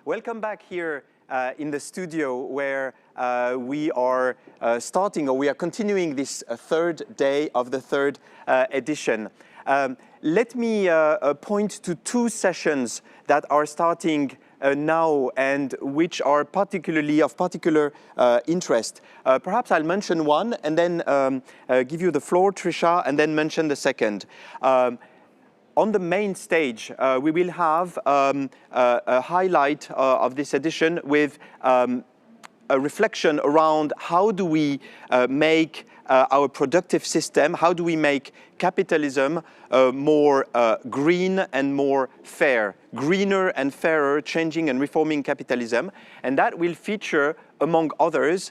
Welcome back here in the studio where we are we are continuing this third day of the third edition. Let me point to two sessions that are starting now and which are particularly of particular interest. Perhaps I'll mention one and then give you the floor, Trisha, and then mention the second. On the main stage, we will have a highlight of this edition with a reflection around how do we make our productive system, how do we make capitalism more green and more fair, greener and fairer, changing and reforming capitalism. And that will feature, among others,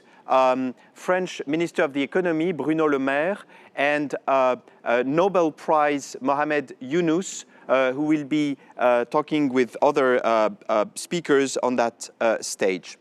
French Minister of the Economy, Bruno Le Maire, and Nobel Prize Mohamed Yunus, who will be talking with other speakers on that stage.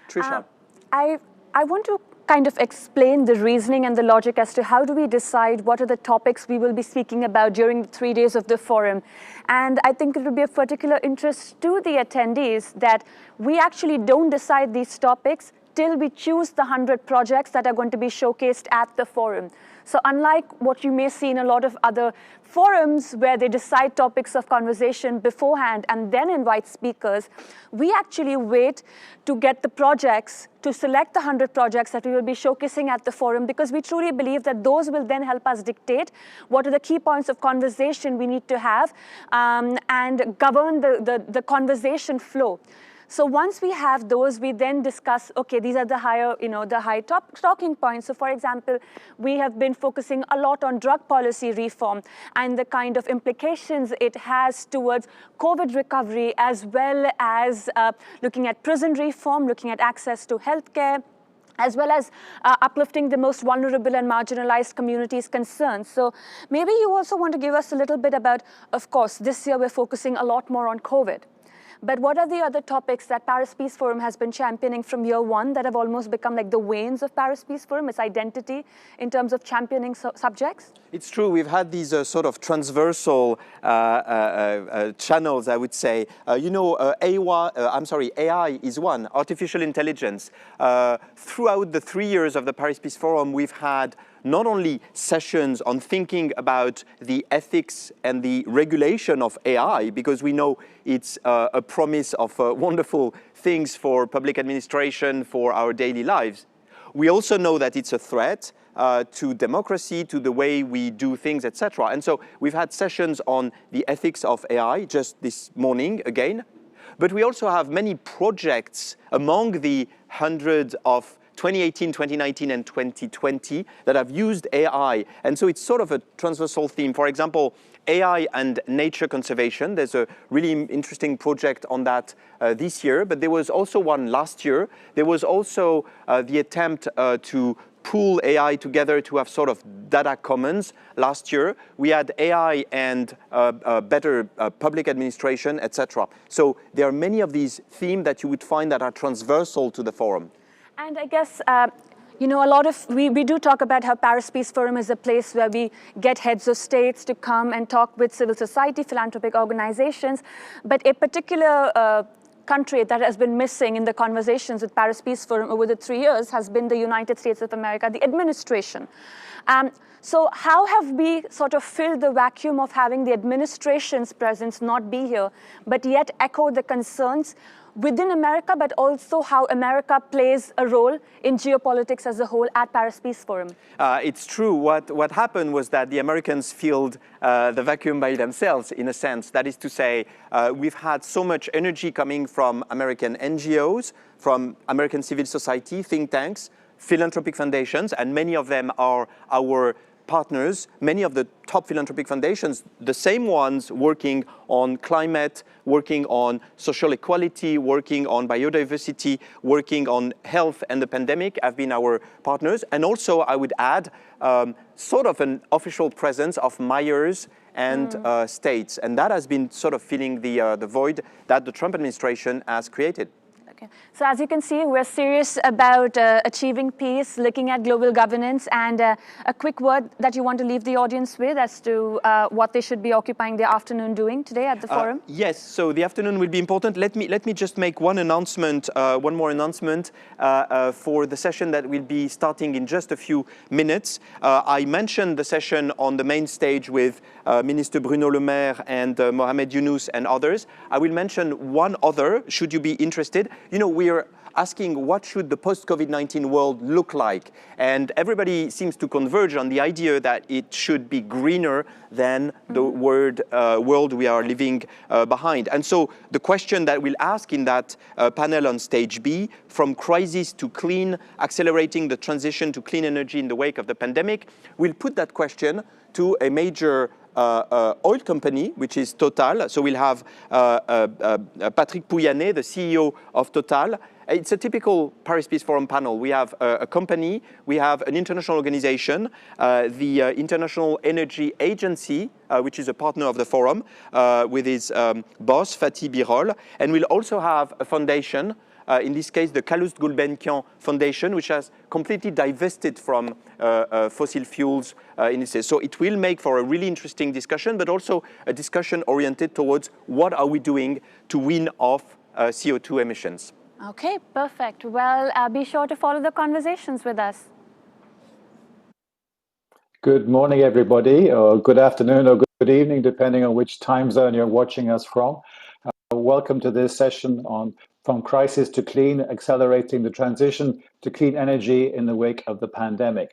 Trisha. I want to kind of explain the reasoning and the logic as to how do we decide what are the topics we will be speaking about during the 3 days of the forum. And I think it will be of particular interest to the attendees that we actually don't decide these topics till we choose the 100 projects that are going to be showcased at the forum. So unlike what you may see in a lot of other forums where they decide topics of conversation beforehand and then invite speakers, we actually wait to get the projects, to select the 100 projects that we will be showcasing at the forum, because we truly believe that those will then help us dictate what are the key points of conversation we need to have and govern the conversation flow. So once we have those, we then discuss, okay, these are the higher, the high talking points. So for example, we have been focusing a lot on drug policy reform and the kind of implications it has towards COVID recovery, as well as looking at prison reform, looking at access to healthcare, as well as uplifting the most vulnerable and marginalized communities' concerns. So maybe you also want to give us a little bit about, of course, this year we're focusing a lot more on COVID. But what are the other topics that Paris Peace Forum has been championing from year one that have almost become like the veins of Paris Peace Forum, its identity in terms of championing subjects? It's true. We've had these sort of transversal channels, I would say. AI is one, artificial intelligence. Throughout the 3 years of the Paris Peace Forum, we've had not only sessions on thinking about the ethics and the regulation of AI, because we know it's a promise of wonderful things for public administration, for our daily lives. We also know that it's a threat to democracy, to the way we do things, etc. And so we've had sessions on the ethics of AI just this morning again. But we also have many projects among the hundreds of 2018, 2019, and 2020 that have used AI. And so it's sort of a transversal theme. For example, AI and nature conservation. There's a really interesting project on that this year, but there was also one last year. There was also the attempt to pool AI together to have sort of data commons last year. We had AI and better public administration, etc. So there are many of these themes that you would find that are transversal to the forum. And I guess, we do talk about how Paris Peace Forum is a place where we get heads of states to come and talk with civil society, philanthropic organizations. But a particular country that has been missing in the conversations with Paris Peace Forum over the 3 years has been the United States of America, the administration. So how have we sort of filled the vacuum of having the administration's presence not be here, but yet echo the concerns within America, but also how America plays a role in geopolitics as a whole at Paris Peace Forum? It's true. What happened was that the Americans filled the vacuum by themselves, in a sense. That is to say, we've had so much energy coming from American NGOs, from American civil society, think tanks, philanthropic foundations, and many of them are our partners, many of the top philanthropic foundations, the same ones working on climate, working on social equality, working on biodiversity, working on health and the pandemic have been our partners. And also, I would add, sort of an official presence of mayors and states. And that has been sort of filling the void that the Trump administration has created. Okay. So as you can see, we're serious about achieving peace, looking at global governance, and a quick word that you want to leave the audience with as to what they should be occupying their afternoon doing today at the forum? Yes, so the afternoon will be important. Let me just make one announcement, one more announcement for the session that will be starting in just a few minutes. I mentioned the session on the main stage with Minister Bruno Le Maire and Mohamed Yunus and others. I will mention one other, should you be interested. You know, we're asking what should the post-COVID-19 world look like? And everybody seems to converge on the idea that it should be greener than the world we are leaving behind. And so the question that we'll ask in that panel on stage B, from crisis to clean, accelerating the transition to clean energy in the wake of the pandemic, we'll put that question to a major oil company, which is Total. So we'll have Patrick Pouyanné, the CEO of Total. It's a typical Paris Peace Forum panel. We have a company, we have an international organization, the International Energy Agency, which is a partner of the forum, with is boss, Fatih Birol. And we'll also have a foundation, in this case, the Calouste Gulbenkian Foundation, which has completely divested from fossil fuels in this case. So it will make for a really interesting discussion, but also a discussion oriented towards what are we doing to wean off CO2 emissions. Okay, perfect. Well, be sure to follow the conversations with us. Good morning, everybody, or good afternoon or good evening, depending on which time zone you're watching us from. Welcome to this session on From Crisis to Clean, Accelerating the Transition to Clean Energy in the Wake of the Pandemic.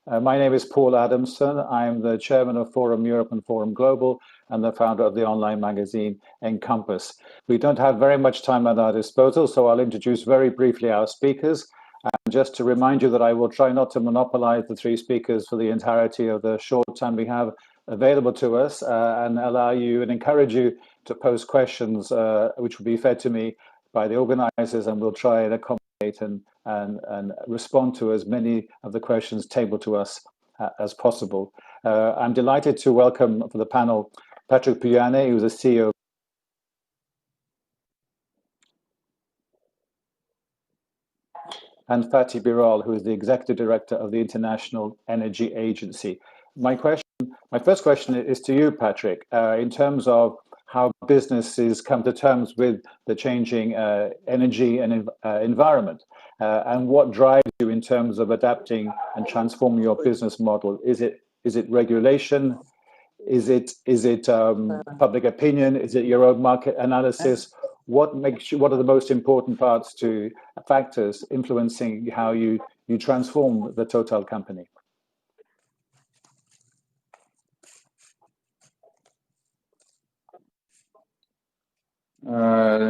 My name is Paul Adamson. I'm the chairman of Forum Europe and Forum Global and the founder of the online magazine Encompass. We don't have very much time at our disposal, so I'll introduce very briefly our speakers. And just to remind you that I will try not to monopolize the three speakers for the entirety of the short time we have available to us, and allow you and encourage you to pose questions which will be fed to me by the organizers, and we'll try and accommodate and respond to as many of the questions tabled to us as possible. I'm delighted to welcome for the panel Patrick Pouyanné, who's the CEO and Fatih Birol, who is the executive director of the International Energy Agency. My first question is to you, Patrick, in terms of how businesses come to terms with the changing energy and environment, and what drives you in terms of adapting and transforming your business model. Is it regulation? Is it public opinion? Is it your own market analysis? What are the most important factors influencing how you transform the Total company?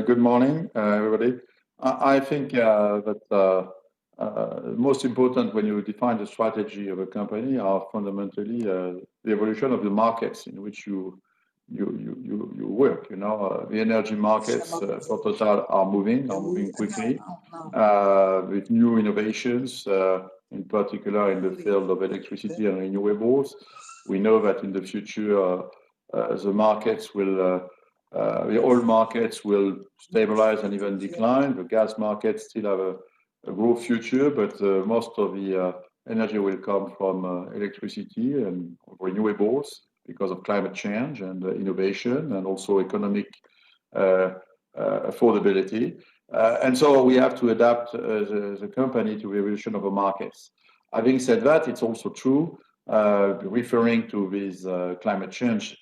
Good morning, everybody. I think that most important when you define the strategy of a company are fundamentally the evolution of the markets in which you work. You know, the energy markets for Total are moving quickly with new innovations, in particular in the field of electricity and renewables. We know that in the future the markets will the oil markets will stabilize and even decline. The gas markets still have a growth future, but most of the energy will come from electricity and renewables because of climate change and innovation, and also economic affordability. And so we have to adapt as a company to the evolution of the markets. Having said that, it's also true, referring to this climate change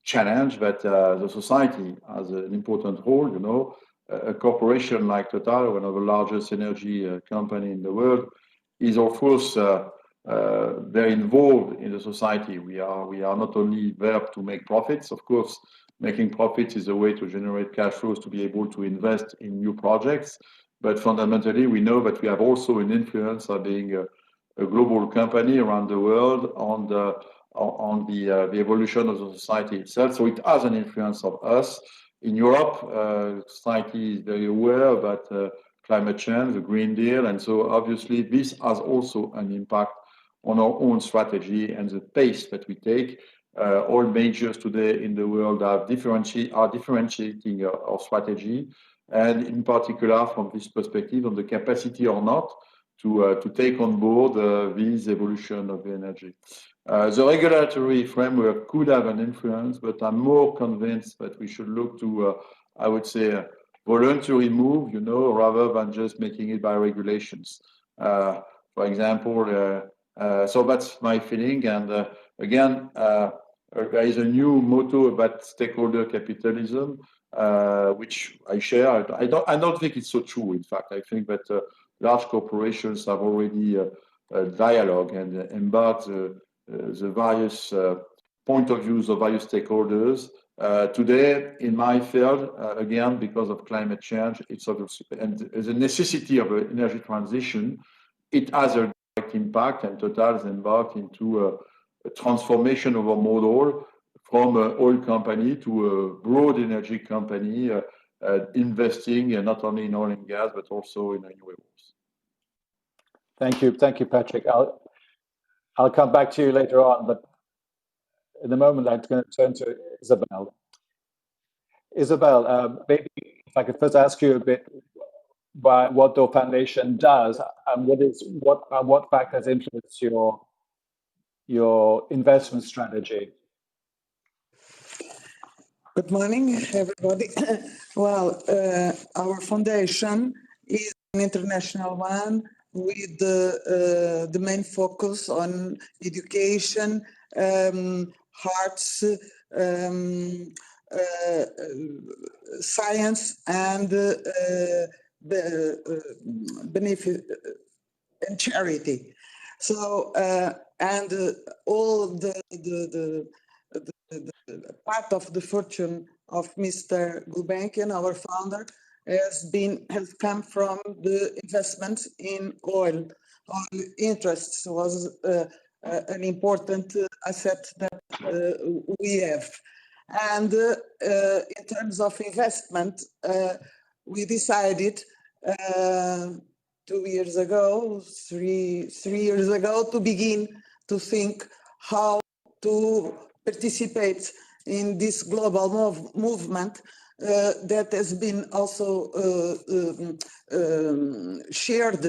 challenge, that the society has an important role. You know, a corporation like Total, one of the largest energy company in the world, is of course very involved in the society. We are not only there to make profits. Of course, making profits is a way to generate cash flows to be able to invest in new projects. But fundamentally, we know that we have also an influence of being a global company around the world on the evolution of the society itself. So it has an influence of us. In Europe, society is very aware about climate change, the Green Deal, and so obviously this has also an impact on our own strategy and the pace that we take. All majors today in the world are differentiating our strategy. and in particular from this perspective on the capacity or not to take on board this evolution of the energy. The regulatory framework could have an influence, but I'm more convinced that we should look to, I would say, a voluntary move, rather than just making it by regulations. For example, so that's my feeling. And again, there is a new motto about stakeholder capitalism, which I share. I don't think it's so true. In fact, I think that large corporations have already dialogue and embarked the various point of views of various stakeholders. Today, in my field, again, because of climate change, it's obviously, and the necessity of an energy transition, it has a direct impact, and Total has embarked into a transformation of a model from an oil company to a broad energy company, investing not only in oil and gas, but also in renewables. Thank you, Patrick. I'll come back to you later on, but in the moment, I'm going to turn to Isabel. Isabel, maybe if I could first ask you a bit about what the foundation does, and what factors influence your investment strategy. Good morning, everybody. Well, our foundation is an international one with the main focus on education, arts, science, and benefit and charity. So, and all the part of the fortune of Mr. Gulbenkian, our founder, has come from the investments in oil. Oil interests was an important asset that we have. And in terms of investment, we decided 2 years ago, three years ago, to begin to think how to participate in this global movement that has been also shared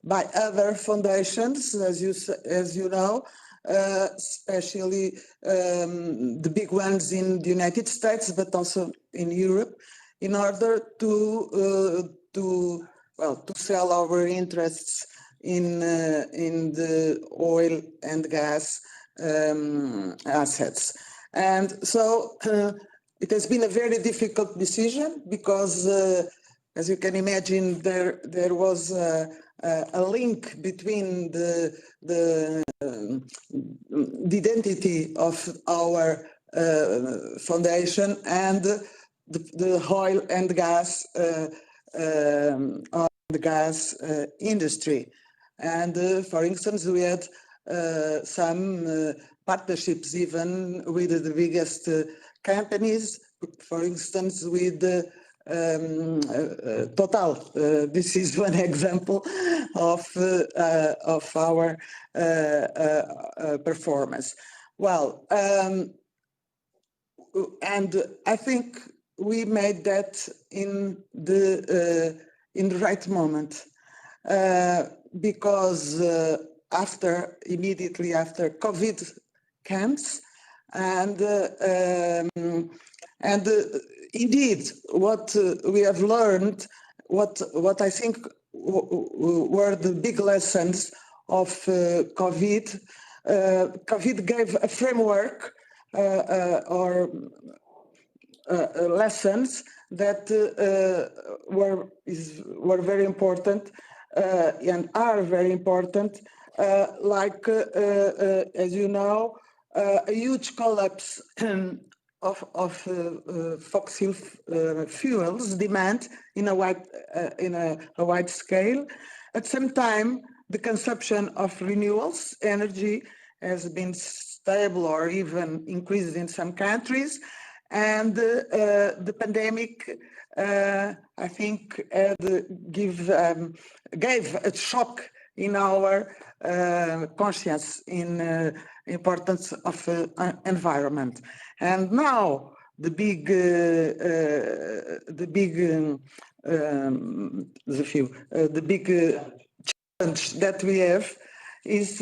by other foundations, as you know, especially the big ones in the United States, but also in Europe, in order to sell our interests in the oil and gas assets. And so it has been a very difficult decision because, as you can imagine, there was a link between the identity of our foundation and the oil and gas industry. And for instance, we had some partnerships even with the biggest companies, for instance, with Total. This is one example of our performance. Well, and I think we made that in the right moment, because immediately after COVID comes, and indeed, what we have learned, what I think were the big lessons of COVID. COVID gave a framework or lessons that were very important and are very important, like, as you know, a huge collapse of fossil fuels demand in a wide scale. At the same time, the consumption of renewables energy has been stable or even increased in some countries. And the pandemic, I think, gave a shock in our conscience in importance of environment. And now the big challenge that we have is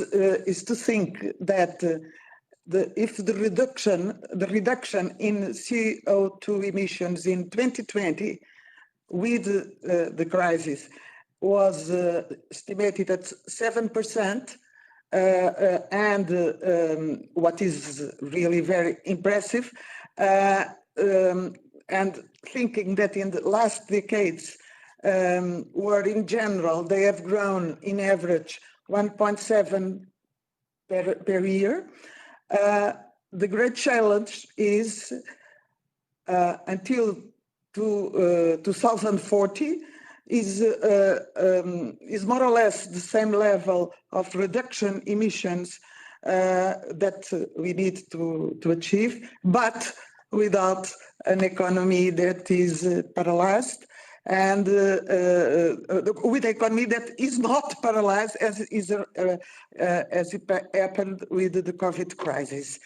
to think that if the reduction in CO2 emissions in 2020 with the crisis was estimated at 7%, and what is really very impressive, and thinking that in the last decades, where in general they have grown in average 1.7 per year, the great challenge is until 2040 is more or less the same level of reduction emissions that we need to achieve, but without an economy that is paralyzed, and with an economy that is not paralyzed as it happened with the COVID crisis.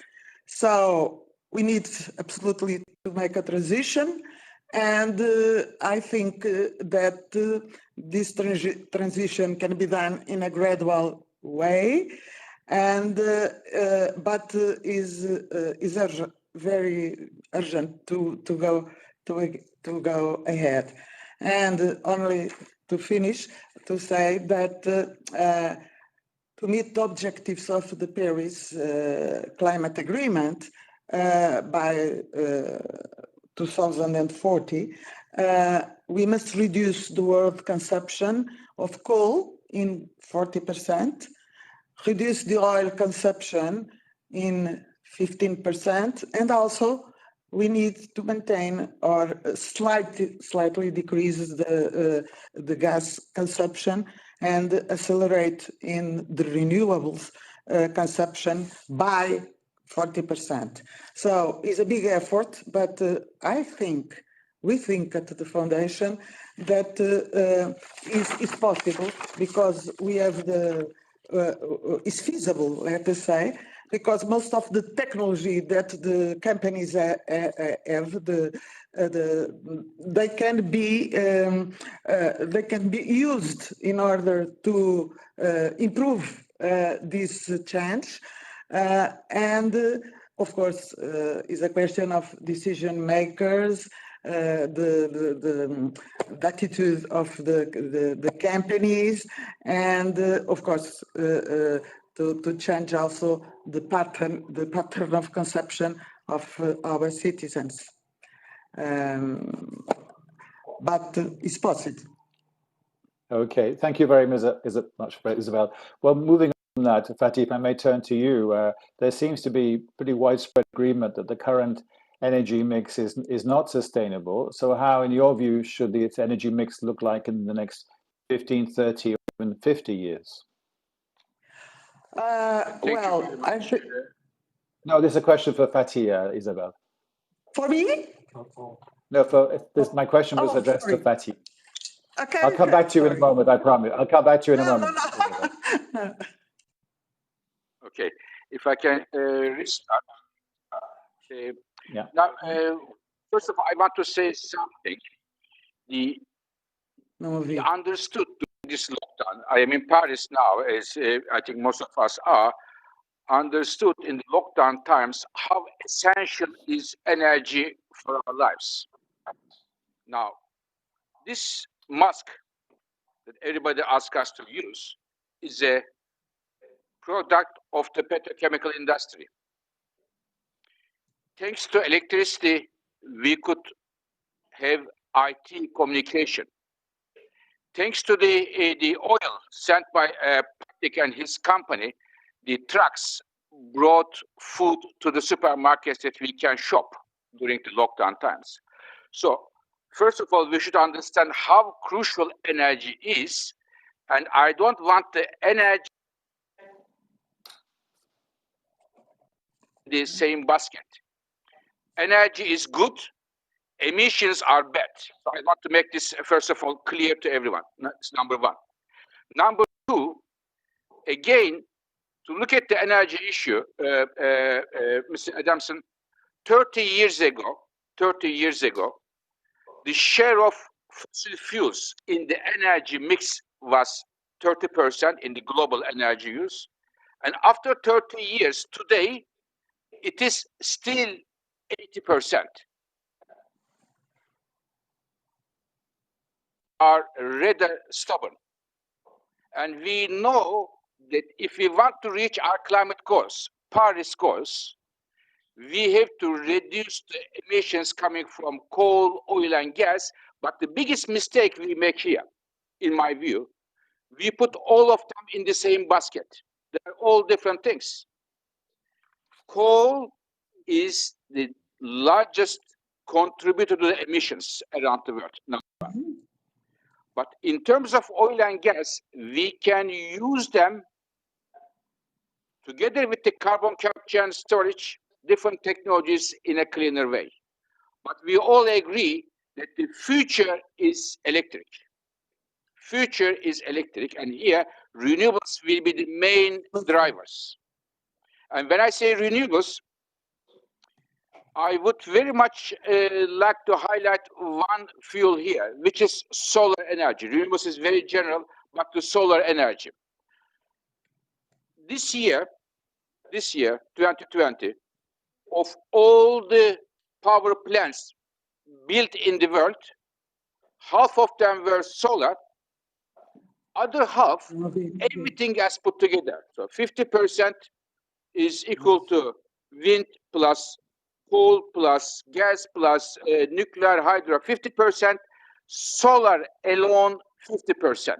So we need absolutely to make a transition, and I think that this transition can be done in a gradual way, and but is urgent, very urgent to go ahead. And only to finish, to say that to meet the objectives of the Paris Climate Agreement by 2040, we must reduce the world consumption of coal in 40%, reduce the oil consumption in 15%, and also we need to maintain or slightly decrease the gas consumption and accelerate in the renewables consumption by 40%. So it's a big effort, but we think at the foundation that is possible, because we have it's feasible, let us say, because most of the technology that the companies have, they can be used in order to improve this change, and of course is a question of decision makers, the attitude of the companies, and of course to change also the pattern of consumption of our citizens. But it's possible. Okay, thank you very much, Isabel. Well, moving on that, Fatih, if I may turn to you, there seems to be pretty widespread agreement that the current energy mix is not sustainable. So how, in your view, should its energy mix look like in the next 15, 30, or even 50 years? Well, I think... No, this is a question for Fatih, Isabel. For me? No, my question was addressed to Fatih. Okay, I'll come back to you in a moment, I promise. I'll come back to you in a moment. No. Okay, if I can restart. Yeah. Now, first of all, I want to say something. We understood this lockdown. I am in Paris now, as I think most of us are, understood in the lockdown times how essential is energy for our lives. Now, this mask that everybody asks us to use is a product of the petrochemical industry. Thanks to electricity, we could have IT communication. Thanks to the oil sent by Patrick and his company, the trucks brought food to the supermarkets that we can shop during the lockdown times. So, first of all, we should understand how crucial energy is, and I don't want the energy in the same basket. Energy is good, emissions are bad. So I want to make this, first of all, clear to everyone. That's number one. Number two, again, to look at the energy issue, Mr. Adamson, 30 years ago, 30 years ago, the share of fossil fuels in the energy mix was 30% in the global energy use. And after 30 years, today, it is still 80%. Are rather stubborn. And we know that if we want to reach our climate goals, Paris goals, we have to reduce the emissions coming from coal, oil, and gas. But the biggest mistake we make here, in my view, we put all of them in the same basket. They're all different things. Coal is the largest contributor to the emissions around the world. Number one. But in terms of oil and gas, we can use them together with the carbon capture and storage, different technologies in a cleaner way. But we all agree that the future is electric. Future is electric, and here renewables will be the main drivers. And when I say renewables, I would very much like to highlight one fuel here, which is solar energy. Renewables is very general, but the solar energy. This year, 2020, of all the power plants built in the world, half of them were solar, other half, everything else put together. So 50% is equal to wind plus coal plus gas plus nuclear hydro, 50%, solar alone 50%.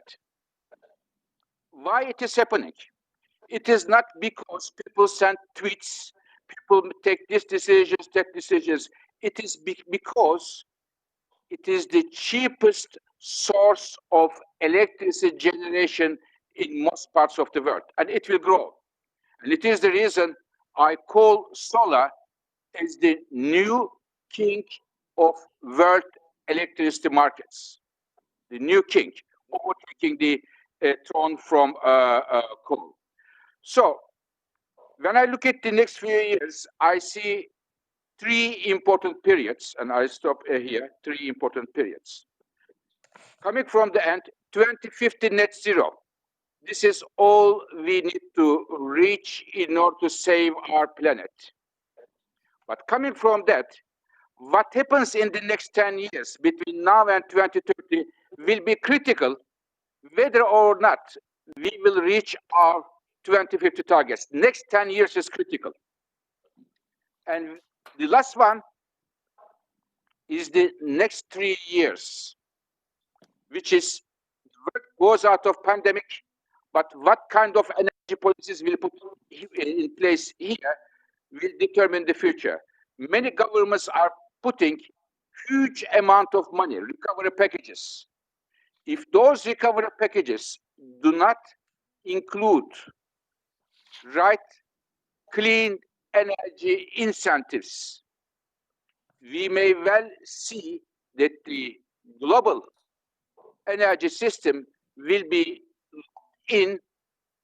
Why it is happening? It is not because people send tweets, people take these decisions, that decisions. It is because it is the cheapest source of electricity generation in most parts of the world, and it will grow. And it is the reason I call solar as the new king of world electricity markets, the new king, overtaking the throne from coal. So when I look at the next few years, I see three important periods, and I stop here, three important periods. Coming from the end, 2050 net zero. This is all we need to reach in order to save our planet. But coming from that, what happens in the next 10 years between now and 2030 will be critical whether or not we will reach our 2050 targets. Next 10 years is critical. And the last one is the next 3 years, which is what goes out of pandemic, but what kind of energy policies will put in place here will determine the future. Many governments are putting huge amount of money, recovery packages. If those recovery packages do not include right clean energy incentives, we may well see that the global energy system will be in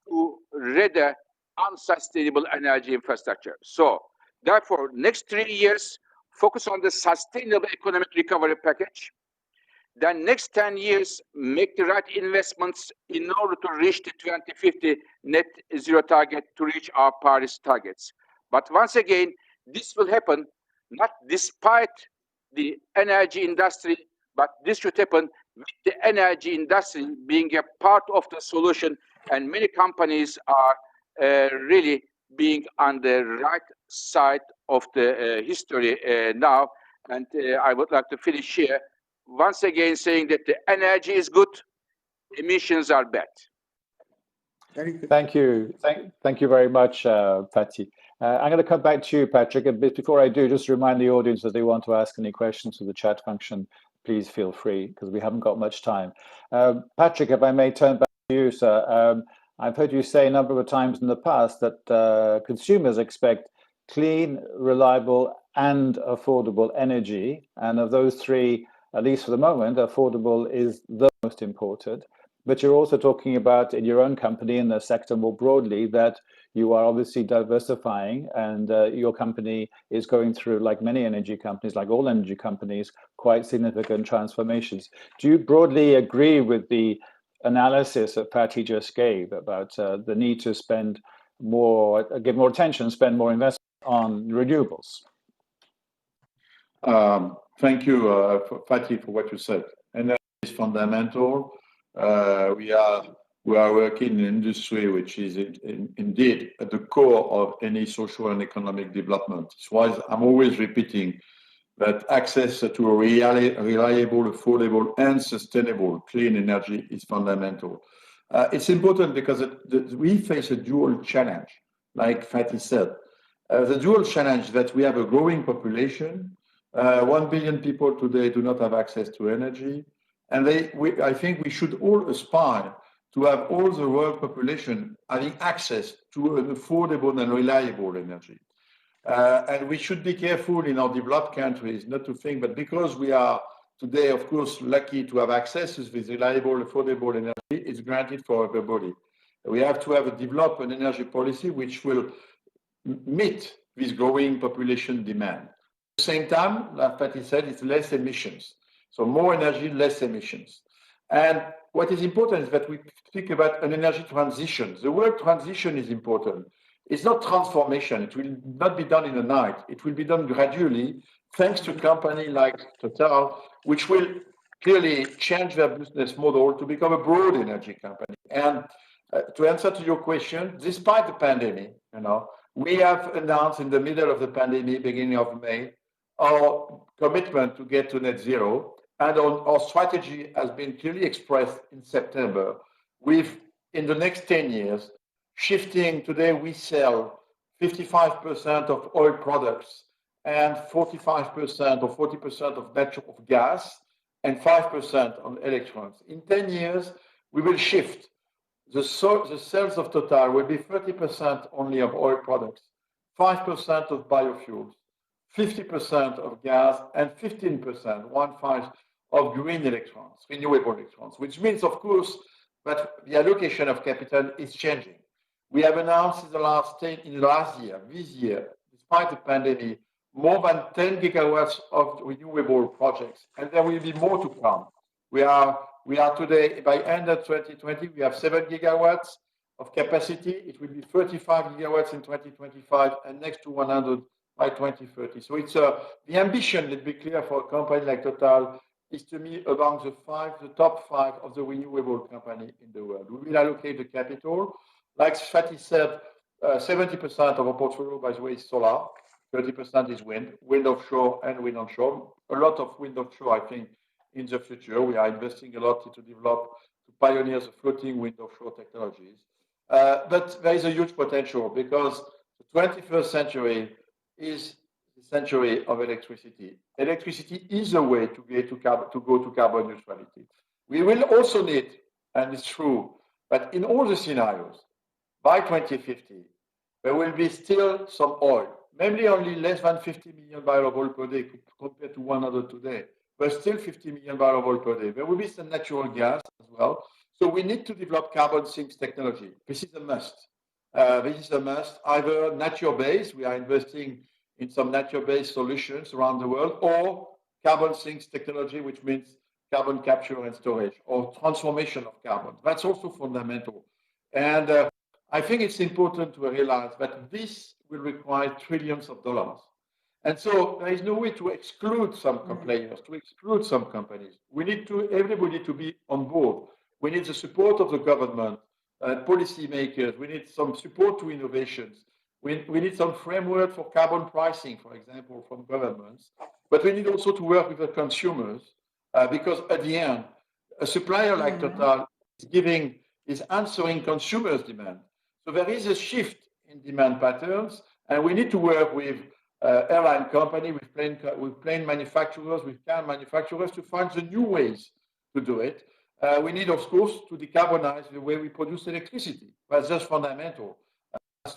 to rather unsustainable energy infrastructure. So therefore, next 3 years, focus on the sustainable economic recovery package. Then next 10 years, make the right investments in order to reach the 2050 net zero target, to reach our Paris targets. But once again, this will happen not despite the energy industry, but this should happen with the energy industry being a part of the solution, and many companies are really being on the right side of the history now. And I would like to finish here, once again saying that the energy is good, emissions are bad. Very good. Thank you. Thank you very much, Fatih. I'm going to come back to you, Patrick. And before I do, just remind the audience that they want to ask any questions to the chat function, please feel free, because we haven't got much time. Patrick, if I may turn back to you, sir. I've heard you say a number of times in the past that consumers expect clean, reliable, and affordable energy. And of those three, at least for the moment, affordable is the most important. But you're also talking about in your own company, in the sector more broadly, that you are obviously diversifying, and your company is going through, like many energy companies, like all energy companies, quite significant transformations. Do you broadly agree with the analysis that Fatih just gave about the need to spend more, give more attention, spend more investment on renewables? Thank you, Fatih, for what you said. Energy is fundamental. We are working in an industry which is indeed at the core of any social and economic development. That's why I'm always repeating that access to a reliable, affordable, and sustainable clean energy is fundamental. It's important because we face a dual challenge, like Fatih said. The dual challenge that we have a growing population. 1 billion people today do not have access to energy. And I think we should all aspire to have all the world population having access to an affordable and reliable energy. And we should be careful in our developed countries not to think that because we are today, of course, lucky to have access to this reliable, affordable energy, it's granted for everybody. We have to develop an energy policy which will meet this growing population demand. At the same time, like Fatih said, it's less emissions. So more energy, less emissions. And what is important is that we think about an energy transition. The word transition is important. It's not transformation. It will not be done in a night. It will be done gradually, thanks to a company like Total, which will clearly change their business model to become a broad energy company. And to answer to your question, despite the pandemic, we have announced in the middle of the pandemic, beginning of May, our commitment to get to net zero. And our strategy has been clearly expressed in September with, in the next 10 years, shifting. Today we sell 55% of oil products and 45% or 40% of natural gas and 5% on electrons. In 10 years, we will shift. The sales of Total will be 30% only of oil products, 5% of biofuels, 50% of gas, and 15%, 1/5, of green electrons, renewable electrons, which means, of course, that the allocation of capital is changing. We have announced in the last year, this year, despite the pandemic, more than 10 gigawatts of renewable projects, and there will be more to come. We are today, by end of 2020, we have 7 gigawatts of capacity. It will be 35 gigawatts in 2025 and next to 100 by 2030. So it's the ambition, let's be clear, for a company like Total is to be among the top 5 of the renewable company in the world. We will allocate the capital. Like Fatih said, 70% of our portfolio, by the way, is solar, 30% is wind offshore and wind onshore. A lot of wind offshore, I think, in the future. We are investing a lot to develop, to pioneer the floating wind offshore technologies. But there is a huge potential because the 21st century is the century of electricity. Electricity is a way to go to carbon neutrality. We will also need, and it's true, but in all the scenarios, by 2050, there will be still some oil, mainly only less than 50 million barrels of oil per day compared to 100 today, but still 50 million barrels of oil per day. There will be some natural gas as well. So we need to develop carbon sinks technology. This is a must. This is a must, either nature-based, we are investing in some nature-based solutions around the world, or carbon sinks technology, which means carbon capture and storage, or transformation of carbon. That's also fundamental. And I think it's important to realize that this will require trillions of dollars. And so there is no way to exclude some players, to exclude some companies. We need everybody to be on board. We need the support of the government, policymakers. We need some support to innovations. We need some framework for carbon pricing, for example, from governments. But we need also to work with the consumers because at the end, a supplier like Total is answering consumers' demand. So there is a shift in demand patterns, and we need to work with airline company, with plane manufacturers, with car manufacturers to find the new ways to do it. We need, of course, to decarbonize the way we produce electricity. That's just fundamental.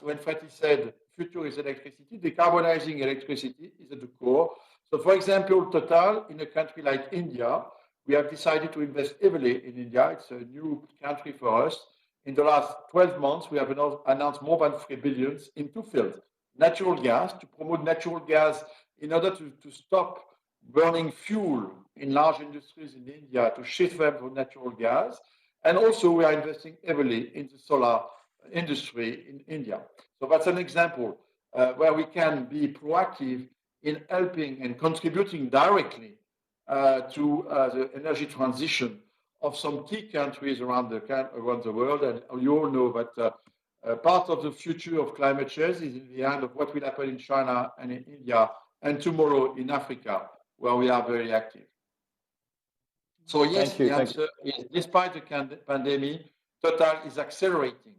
When Fatih said future is electricity, decarbonizing electricity is at the core. So, for example, Total, in a country like India, we have decided to invest heavily in India. It's a new country for us In the last 12 months, we have announced more than 3 billion in two fields. Natural gas, to promote natural gas in order to stop burning fuel in large industries in India, to shift them to natural gas. And also we are investing heavily in the solar industry in India. So that's an example where we can be proactive in helping and contributing directly to the energy transition of some key countries around the world. And you all know that part of the future of climate change is in the hand of what will happen in China and in India, and tomorrow in Africa, where we are very active. So yes, the answer is, despite the pandemic, Total is accelerating.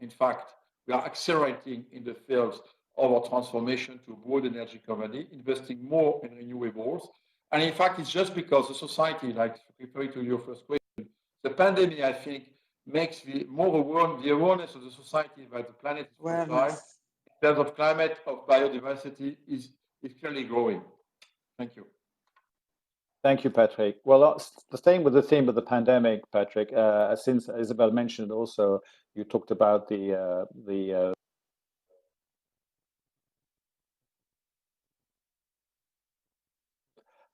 In fact, we are accelerating in the fields of our transformation to a broad energy company, investing more in renewables. And in fact, it's just because the society, like referring to your first question, the pandemic, I think, makes the awareness of the society that the planet is fragile in terms of climate, of biodiversity, is clearly growing. Thank you. Thank you, Patrick. Well, staying with the theme of the pandemic, Patrick, since Isabel mentioned also, you talked about the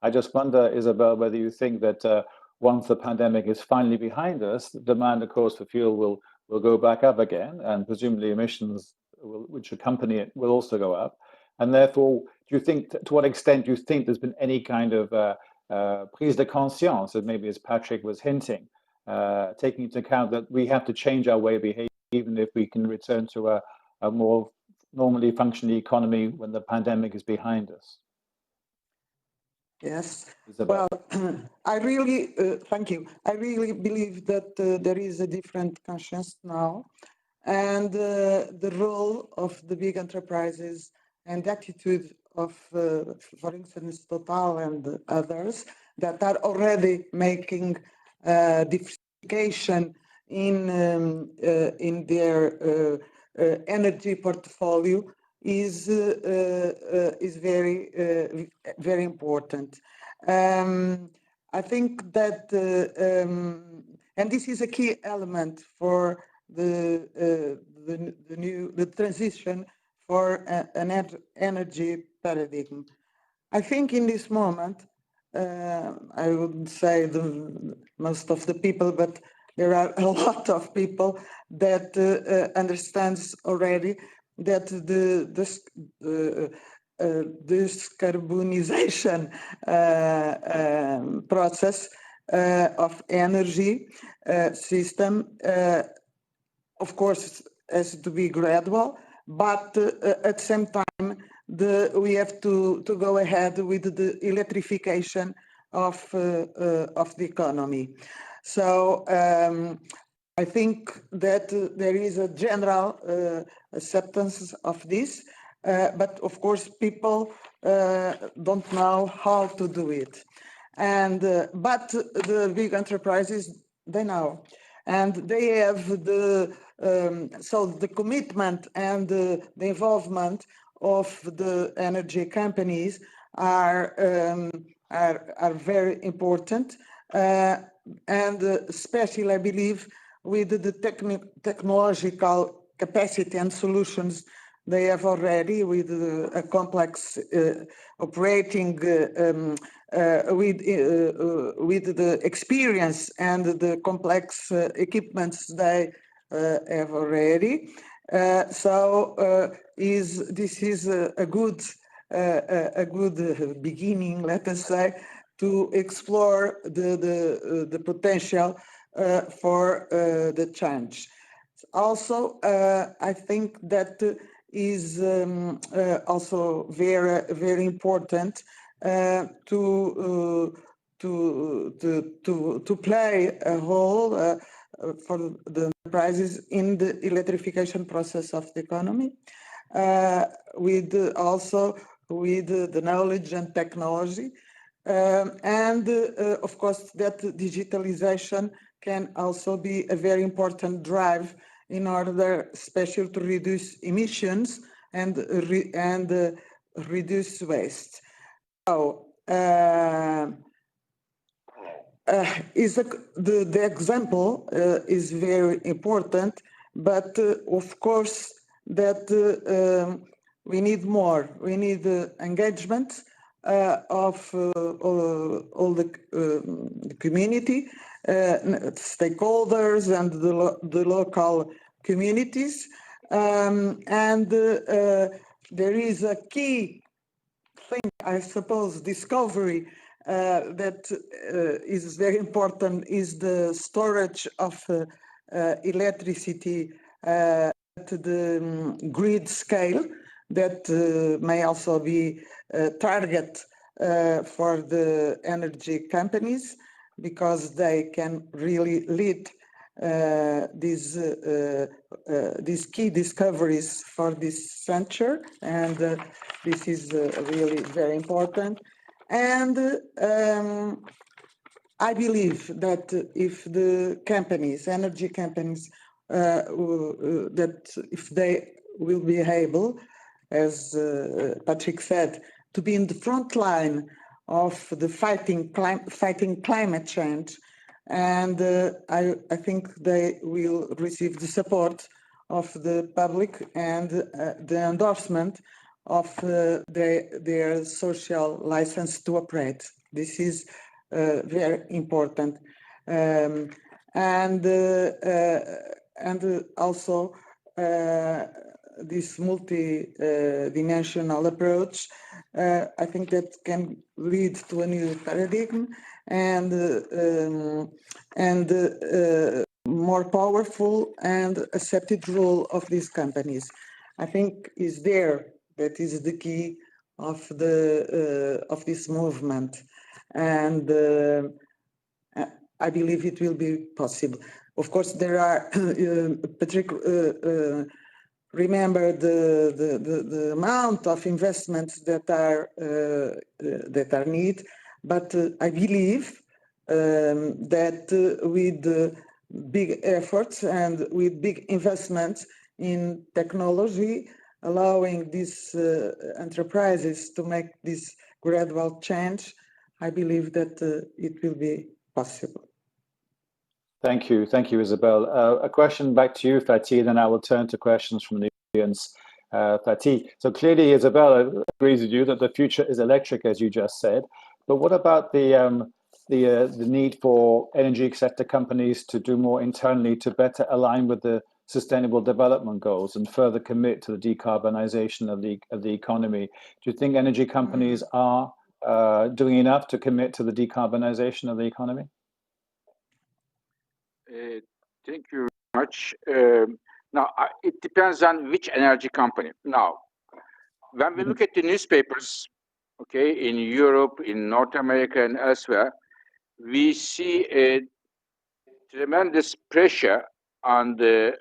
I just wonder, Isabel, whether you think that once the pandemic is finally behind us, the demand, of course, for fuel will go back up again, and presumably emissions, which accompany it, will also go up. And therefore, do you think, to what extent do you think there's been any kind of prise de conscience, as maybe as Patrick was hinting, taking into account that we have to change our way of behaving, even if we can return to a more normally functioning economy when the pandemic is behind us? Yes. Isabel. Well, I really, thank you. I really believe that there is a different conscience now, and the role of the big enterprises and the attitude of, for instance, Total and others that are already making diversification in their energy portfolio is very important. I think that, and this is a key element for the transition for an energy paradigm. I think in this moment, I wouldn't say most of the people, but there are a lot of people that understands already that the decarbonization process of energy system, of course, has to be gradual, but at the same time, we have to go ahead with the electrification of the economy. So I think that there is a general acceptance of this, but of course people don't know how to do it. And but the big enterprises, they know, and they have so the commitment and the involvement of the energy companies are very important, and especially I believe with the technological capacity and solutions they have already, with a complex operating with the experience and the complex equipments they have already. So this is a good beginning, let us say, to explore the potential for the change. Also, I think that is also very important to play a role for the enterprises in the electrification process of the economy, with the knowledge and technology, and of course that digitalization can also be a very important drive in order, especially to reduce emissions and reduce waste. So the example is very important, but of course that we need more. We need engagement of all the community, stakeholders and the local communities. And there is a key thing, I suppose, discovery that is very important is the storage of electricity at the grid scale that may also be a target for the energy companies, because they can really lead these key discoveries for this venture, and this is really very important. And I believe that if the companies, energy companies, that if they will be able, as Patrick said, to be in the front line of the fighting climate change, and I think they will receive the support of the public and the endorsement of their social license to operate. This is very important, and also this multi-dimensional approach, I think that can lead to a new paradigm and more powerful and accepted role of these companies. I think is there that is the key of this movement, and I believe it will be possible. Of course, there are Patrick remember the amount of investments that are needed, but I believe that with big efforts and with big investments in technology, allowing these enterprises to make this gradual change, I believe that it will be possible. Thank you, Isabel. A question back to you, Fatih, then I will turn to questions from the audience. Fatih, so clearly Isabel agrees with you that the future is electric, as you just said, but what about the need for energy sector companies to do more internally to better align with the Sustainable Development Goals and further commit to the decarbonization of the economy? Do you think energy companies are doing enough to commit to the decarbonization of the economy? Thank you very much. Now, it depends on which energy company. Now, when we look at the newspapers, okay, in Europe, in North America, and elsewhere, we see a tremendous pressure on the,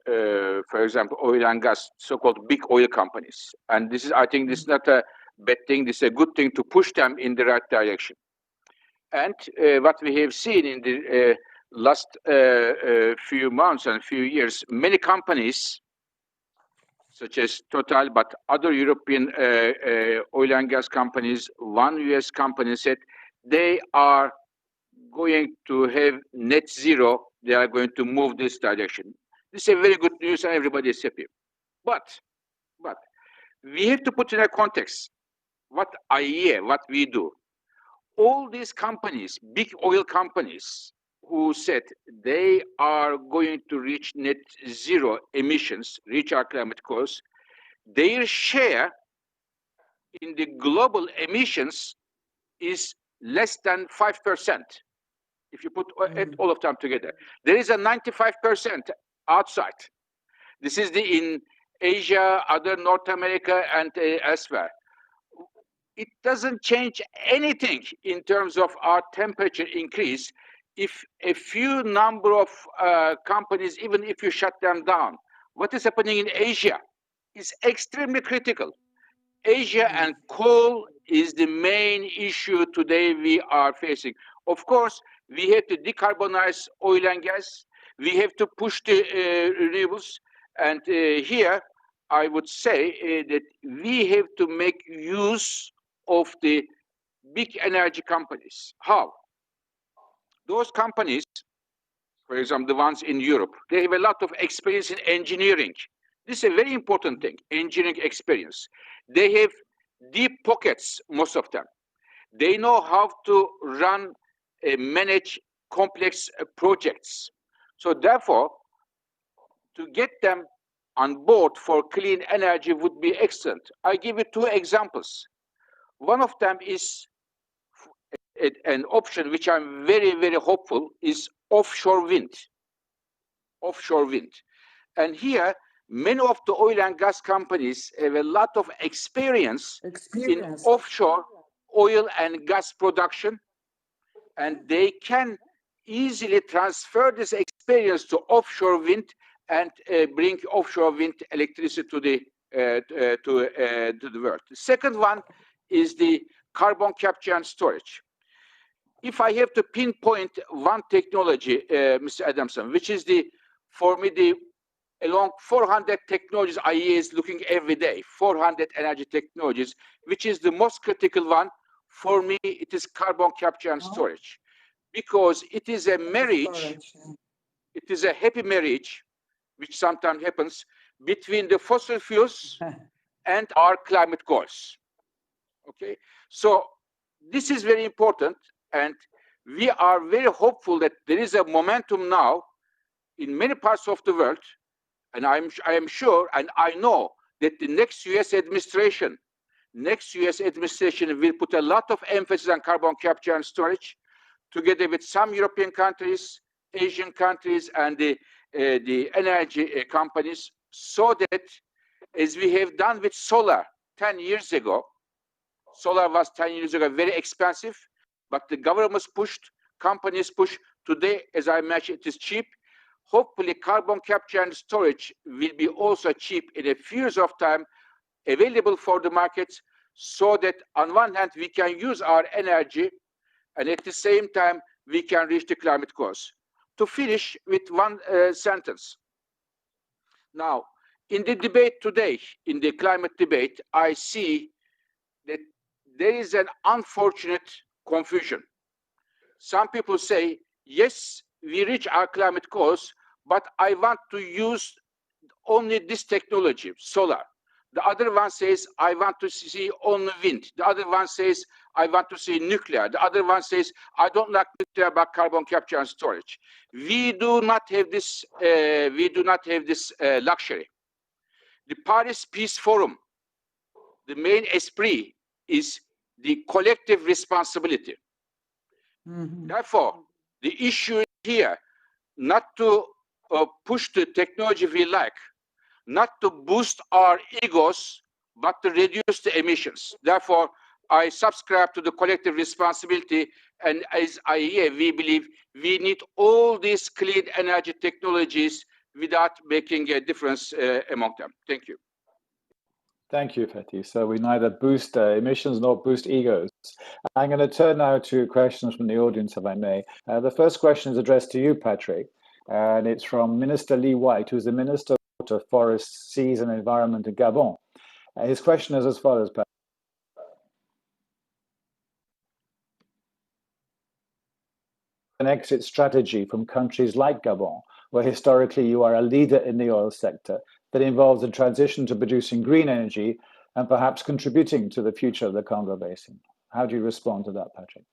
for example, oil and gas, so-called big oil companies. And this is, I think, this is not a bad thing. This is a good thing to push them in the right direction. And what we have seen in the last few months and few years, many companies, such as Total, but other European oil and gas companies, one US company said they are going to have net zero. They are going to move this direction. This is a very good news and everybody is happy. But we have to put in a context what IEA, what we do. All these companies, big oil companies, who said they are going to reach net zero emissions, reach our climate goals, their share in the global emissions is less than 5%. If you put all of them together, there is a 95% outside. This is in Asia, other North America, and elsewhere. It doesn't change anything in terms of our temperature increase if a few number of companies, even if you shut them down. What is happening in Asia is extremely critical. Asia and coal is the main issue today we are facing. Of course, we have to decarbonize oil and gas. We have to push the renewables. And here, I would say that we have to make use of the big energy companies. How? those companies, for example, the ones in Europe, they have a lot of experience in engineering. This is a very important thing, engineering experience. They have deep pockets, most of them. They know how to run, manage complex projects. So therefore, to get them on board for clean energy would be excellent. I give you two examples. One of them is an option which I'm very, very hopeful is offshore wind. Offshore wind. And here, many of the oil and gas companies have a lot of experience. In offshore oil and gas production, and they can easily transfer this experience to offshore wind and bring offshore wind electricity to the world. The second one is the carbon capture and storage. If I have to pinpoint one technology, Mr. Adamson, which is for me, along 400 technologies IEA is looking every day, 400 energy technologies, which is the most critical one, for me, it is carbon capture and storage. Because it is a marriage, it is a happy marriage, which sometimes happens, between the fossil fuels and our climate goals. Okay, so this is very important, and we are very hopeful that there is a momentum now in many parts of the world, and I am sure, and I know that the next US administration will put a lot of emphasis on carbon capture and storage, together with some European countries, Asian countries, and the energy companies, so that, as we have done with solar 10 years ago, solar was 10 years ago very expensive, but the governments pushed, companies pushed. Today, as I mentioned, it is cheap. Hopefully, carbon capture and storage will be also cheap in a few years of time, available for the markets, so that on one hand, we can use our energy, and at the same time, we can reach the climate goals. To finish with one sentence. Now, in the debate today, in the climate debate, I see that there is an unfortunate confusion. Some people say, yes, we reach our climate goals, but I want to use only this technology, solar. The other one says, I want to see only wind. The other one says, I want to see nuclear. The other one says, I don't like nuclear, but carbon capture and storage. We do not have this. Luxury. The Paris Peace Forum, the main esprit is the collective responsibility. Therefore, the issue is here not to push the technology we like, not to boost our egos, but to reduce the emissions. Therefore, I subscribe to the collective responsibility, and as IEA, we believe we need all these clean energy technologies without making a difference among them. Thank you. Thank you, Fethi. So we neither boost emissions nor boost egos. I'm going to turn now to questions from the audience, if I may. The first question is addressed to you, Patrick, and it's from Minister Lee White, who's the Minister of Forests, Seas and Environment in Gabon. His question is as follows, Patrick. An exit strategy from countries like Gabon, where historically you are a leader in the oil sector, that involves a transition to producing green energy and perhaps contributing to the future of the Congo Basin. How do you respond to that, Patrick?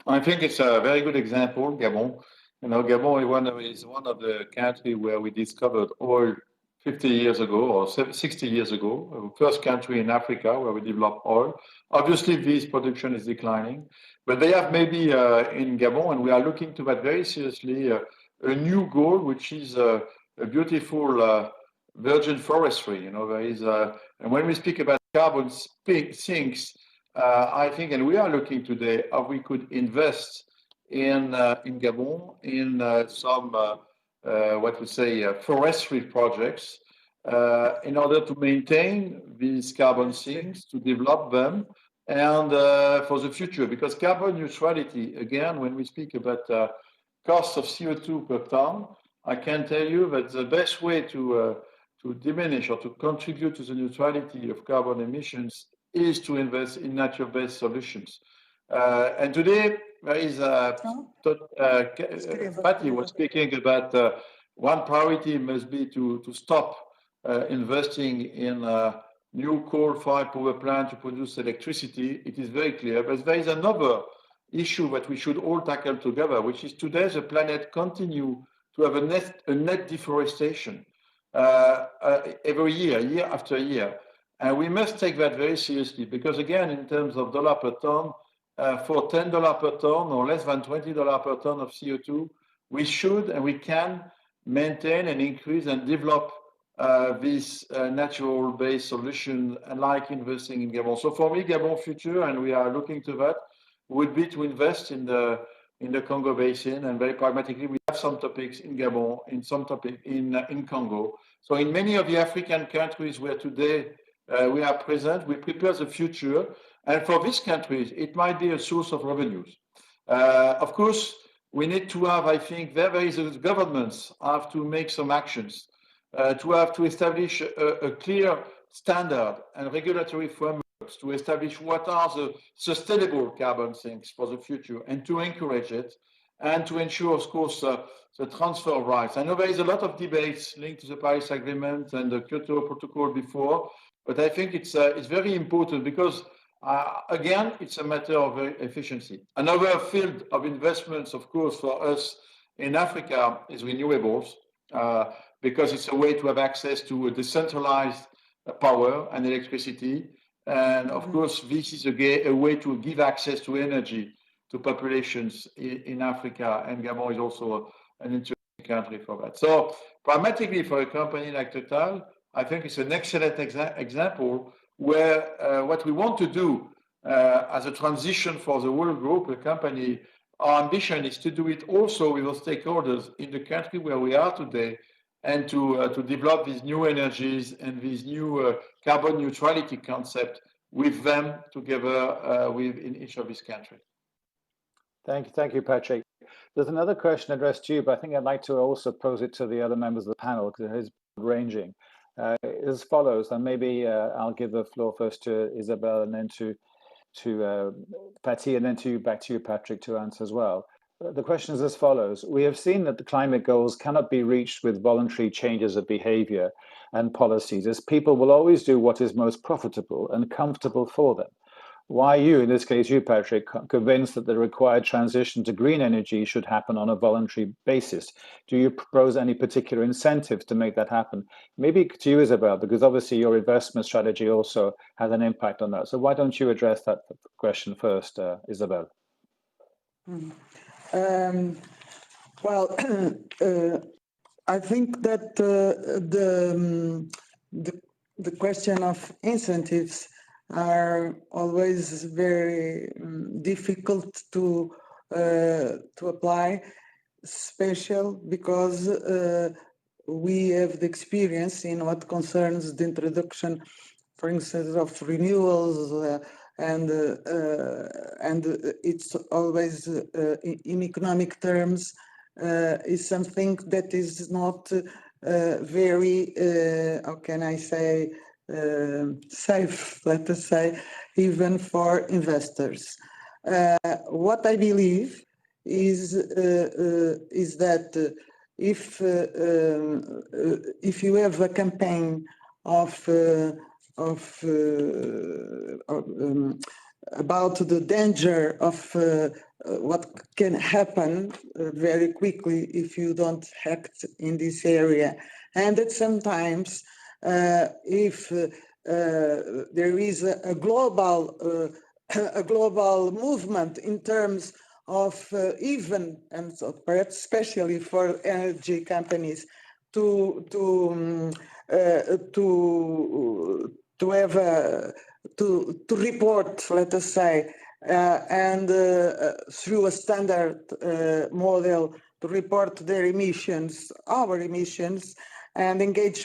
I think it's a very good example, Gabon. You know, Gabon is one of the countries where we discovered oil 50 years ago or 60 years ago, first country in Africa where we developed oil. Obviously, this production is declining, but they have maybe in Gabon, and we are looking to that very seriously, a new goal, which is a beautiful virgin forestry. You know, there is, and when we speak about carbon sinks, I think, and we are looking today how we could invest in Gabon in some what we say forestry projects in order to maintain these carbon sinks, to develop them, and for the future. Because carbon neutrality, again, when we speak about cost of CO2 per ton, I can tell you that the best way to diminish or to contribute to the neutrality of carbon emissions is to invest in nature-based solutions. And today, there is Patty was speaking about one priority must be to stop investing in new coal-fired power plant to produce electricity. It is very clear, but there is another issue that we should all tackle together, which is today the planet continue to have a net deforestation every year after year. And we must take that very seriously because, again, in terms of dollar per ton, for $10 per ton or less than $20 per ton of CO2, we should and we can maintain and increase and develop this natural-based solution, like investing in Gabon. So for me, Gabon future, and we are looking to that, would be to invest in the Congo Basin, and very pragmatically, we have some topics in Gabon, in some topic in Congo. So in many of the African countries where today we are present, we prepare the future, and for these countries, it might be a source of revenues. Of course, we need to have, I think, the governments have to make some actions to establish a clear standard and regulatory frameworks to establish what are the sustainable carbon sinks for the future and to encourage it and to ensure, of course, the transfer of rights. I know there is a lot of debates linked to the Paris Agreement and the Kyoto Protocol before, but I think it's very important because, again, it's a matter of efficiency. Another field of investments, of course, for us in Africa is renewables, because it's a way to have access to a decentralized power and electricity. And of course, this is a way to give access to energy to populations in Africa, and Gabon is also an interesting country for that. So pragmatically, for a company like Total, I think it's an excellent example where what we want to do as a transition for the whole group, the company, our ambition is to do it also with our stakeholders in the country where we are today, and to develop these new energies and these new carbon neutrality concept with them together in each of these countries. Thank you, Patrick. There's another question addressed to you, but I think I'd like to also pose it to the other members of the panel because it is ranging. As follows, and maybe I'll give the floor first to Isabel and then to Patty, and then back to you, Patrick, to answer as well. The question is as follows. We have seen that the climate goals cannot be reached with voluntary changes of behavior and policies, as people will always do what is most profitable and comfortable for them. Why are you, in this case you, Patrick, convinced that the required transition to green energy should happen on a voluntary basis? Do you propose any particular incentives to make that happen? Maybe to you, Isabel, because obviously your investment strategy also has an impact on that. So why don't you address that question first, Isabel? Well, I think that the question of incentives are always very difficult to apply, especially because we have the experience in what concerns the introduction, for instance, of renewals, and it's always in economic terms is something that is not very, how can I say, safe, let us say, even for investors. What I believe is that if you have a campaign about the danger of what can happen very quickly if you don't act in this area, and that sometimes if there is a global movement in terms of even, and so perhaps especially for energy companies, to report, let us say, and through a standard model to report their emissions, our emissions, and engage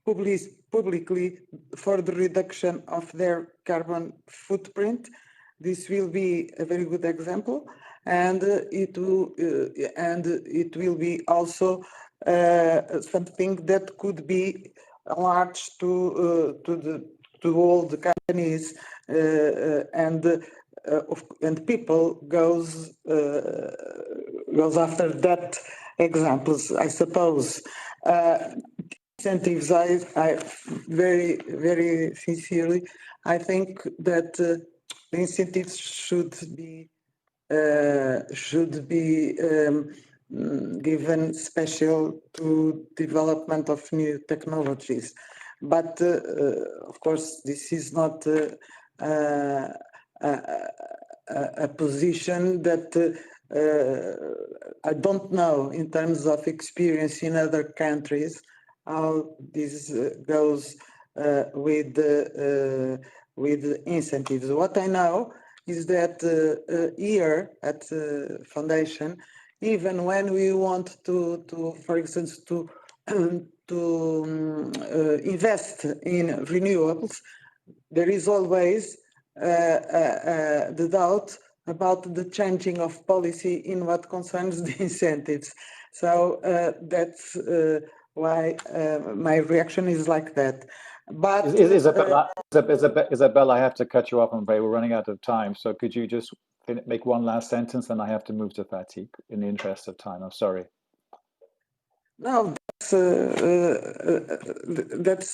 publicly for the reduction of their carbon footprint. This will be a very good example, and it will be also something that could be enlarged to all the companies, and and people goes after that examples, I suppose. Incentives, I very, very sincerely, I think that the incentives should be given special to development of new technologies. But of course, this is not a position that I don't know in terms of experience in other countries how this goes with incentives. What I know is that here at the foundation, even when we want to for instance, to invest in renewables, there is always the doubt about the changing of policy in what concerns the incentives. So that's why my reaction is like that. But Isabella, I have to cut you off, I'm afraid. We're running out of time. So could you just make one last sentence, and I have to move to Fatih in the interest of time. I'm sorry. No, that's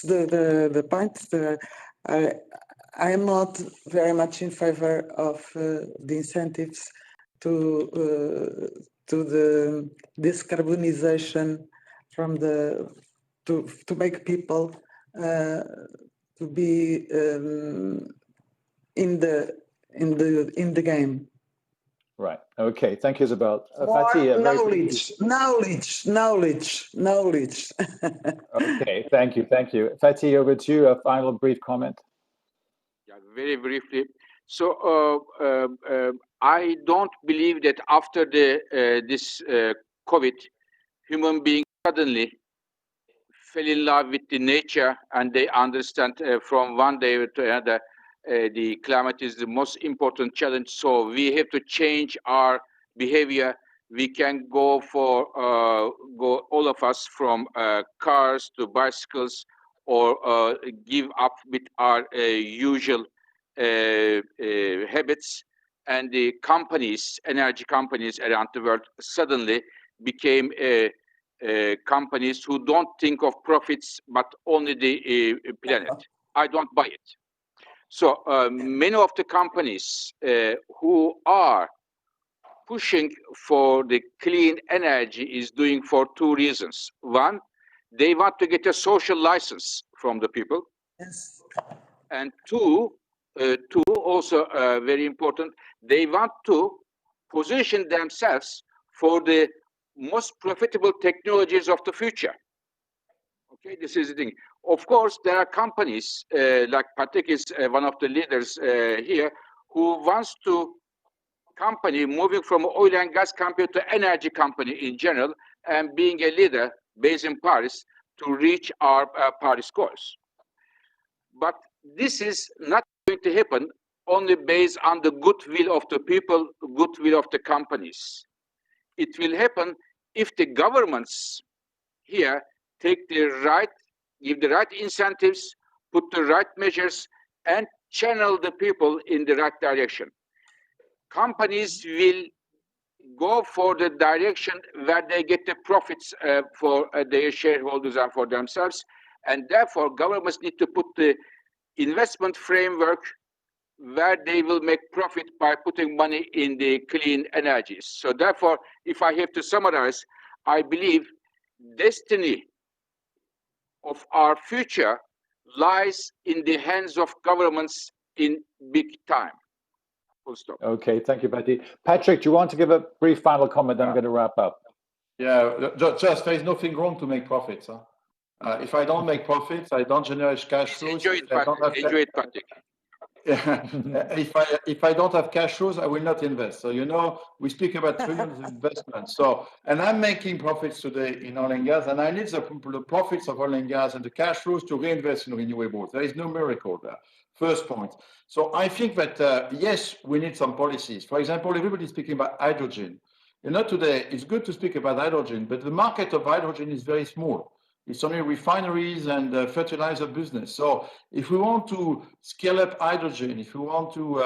the point. I am not very much in favor of the incentives to the decarbonization from the to make people to be in the game. Right. Okay. Thank you, Isabel. Fatih, knowledge. Okay. Thank you. Fatih, over to you. A final brief comment. Yeah, very briefly. So I don't believe that after this COVID, human beings suddenly fell in love with the nature, and they understand from one day to another the climate is the most important challenge. So we have to change our behavior. We can go all of us from cars to bicycles, or give up with our usual habits. And the companies, energy companies around the world, suddenly became companies who don't think of profits but only the planet. I don't buy it. So many of the companies who are pushing for the clean energy is doing for two reasons. One, they want to get a social license from the people. Yes. And two, also very important, they want to position themselves for the most profitable technologies of the future. Okay, this is the thing. Of course, there are companies like Patrick is one of the leaders here, who wants to company moving from oil and gas company to energy company in general, and being a leader based in Paris to reach our Paris goals. But this is not going to happen only based on the goodwill of the people, goodwill of the companies. It will happen if the governments here take the right, give the right incentives, put the right measures, and channel the people in the right direction. Companies will go for the direction where they get the profits for their shareholders and for themselves. And therefore, governments need to put the investment framework where they will make profit by putting money in the clean energies. So therefore, if I have to summarize, I believe destiny of our future lies in the hands of governments in big time. Full stop. Okay, thank you, Patty. Patrick, do you want to give a brief final comment? Then I'm going to wrap up. Yeah, just there is nothing wrong to make profits. Huh? If I don't make profits, I don't generate cash flows. Enjoy it, Patrick. If I don't have cash flows, I will not invest. So, you know, we speak about trillions of investments. So, and I'm making profits today in oil and gas, and I need the profits of oil and gas and the cash flows to reinvest in renewables. There is no miracle there. First point. So I think that, yes, we need some policies. For example, everybody's speaking about hydrogen. You know, today it's good to speak about hydrogen, but the market of hydrogen is very small. It's only refineries and fertilizer business. So if we want to scale up hydrogen, if we want to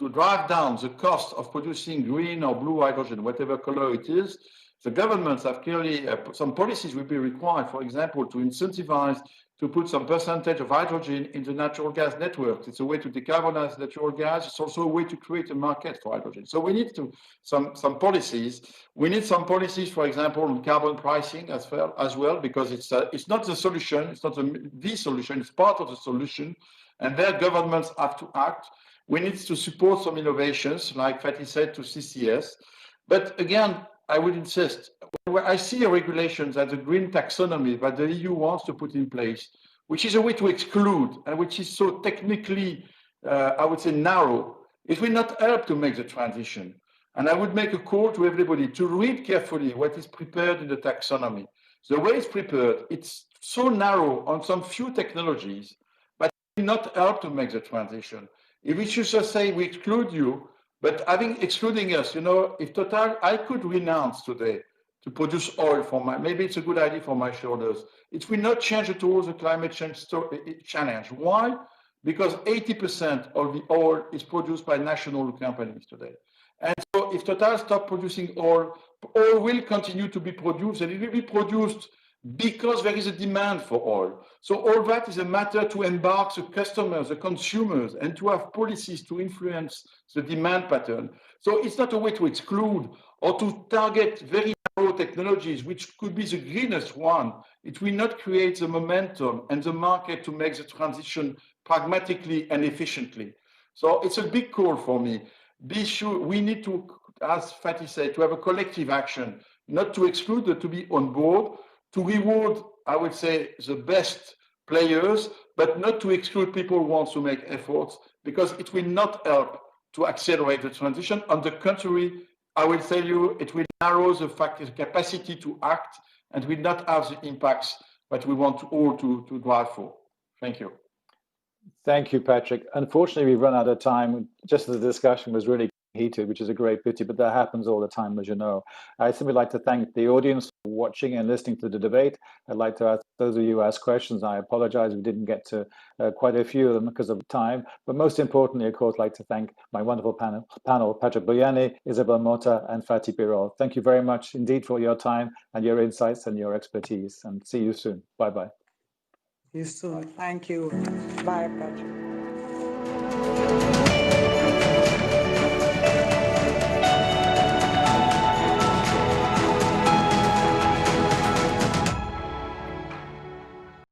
drive down the cost of producing green or blue hydrogen, whatever color it is, the governments have clearly, some policies will be required, for example, to incentivize to put some percentage of hydrogen in the natural gas network. It's a way to decarbonize natural gas. It's also a way to create a market for hydrogen. So we need some policies. We need some policies, for example, on carbon pricing as well, because it's not the solution. It's not the solution. It's part of the solution, and their governments have to act. We need to support some innovations, like Fatih said, to CCS. But again, I would insist, when I see regulations as the green taxonomy that the EU wants to put in place, which is a way to exclude and which is so technically, I would say, narrow, it will not help to make the transition. And I would make a call to everybody to read carefully what is prepared in the taxonomy. The way it's prepared, it's so narrow on some few technologies, but it will not help to make the transition. If we should just say we exclude you, but excluding us, if Total, I could renounce today to produce oil maybe it's a good idea for my shoulders. It will not change at all the climate change challenge. Why? Because 80% of the oil is produced by national companies today. And so if Total stops producing oil will continue to be produced, and it will be produced because there is a demand for oil. So all that is a matter to embark the customers, the consumers, and to have policies to influence the demand pattern. So it's not a way to exclude or to target very narrow technologies, which could be the greenest one. It will not create the momentum and the market to make the transition pragmatically and efficiently. So it's a big call for me. Be sure we need to, as Fatih said, to have a collective action, not to exclude, but to be on board, to reward, I would say, the best players, but not to exclude people who want to make efforts, because it will not help to accelerate the transition. On the contrary, I will tell you, it will narrow the capacity to act and will not have the impacts that we want all to drive for. Thank you. Thank you, Patrick. Unfortunately, we've run out of time. Just the discussion was really heated, which is a great pity, but that happens all the time, as you know. I'd simply like to thank the audience for watching and listening to the debate. I'd like to ask those of you who asked questions. I apologize we didn't get to quite a few of them because of time, but most importantly, of course, I'd like to thank my wonderful panel, Patrick Bouyani, Isabel Mota, and Fatih Birol. Thank you very much indeed for your time and your insights and your expertise, and see you soon. Bye-bye. See you soon. Thank you. Bye, Patrick.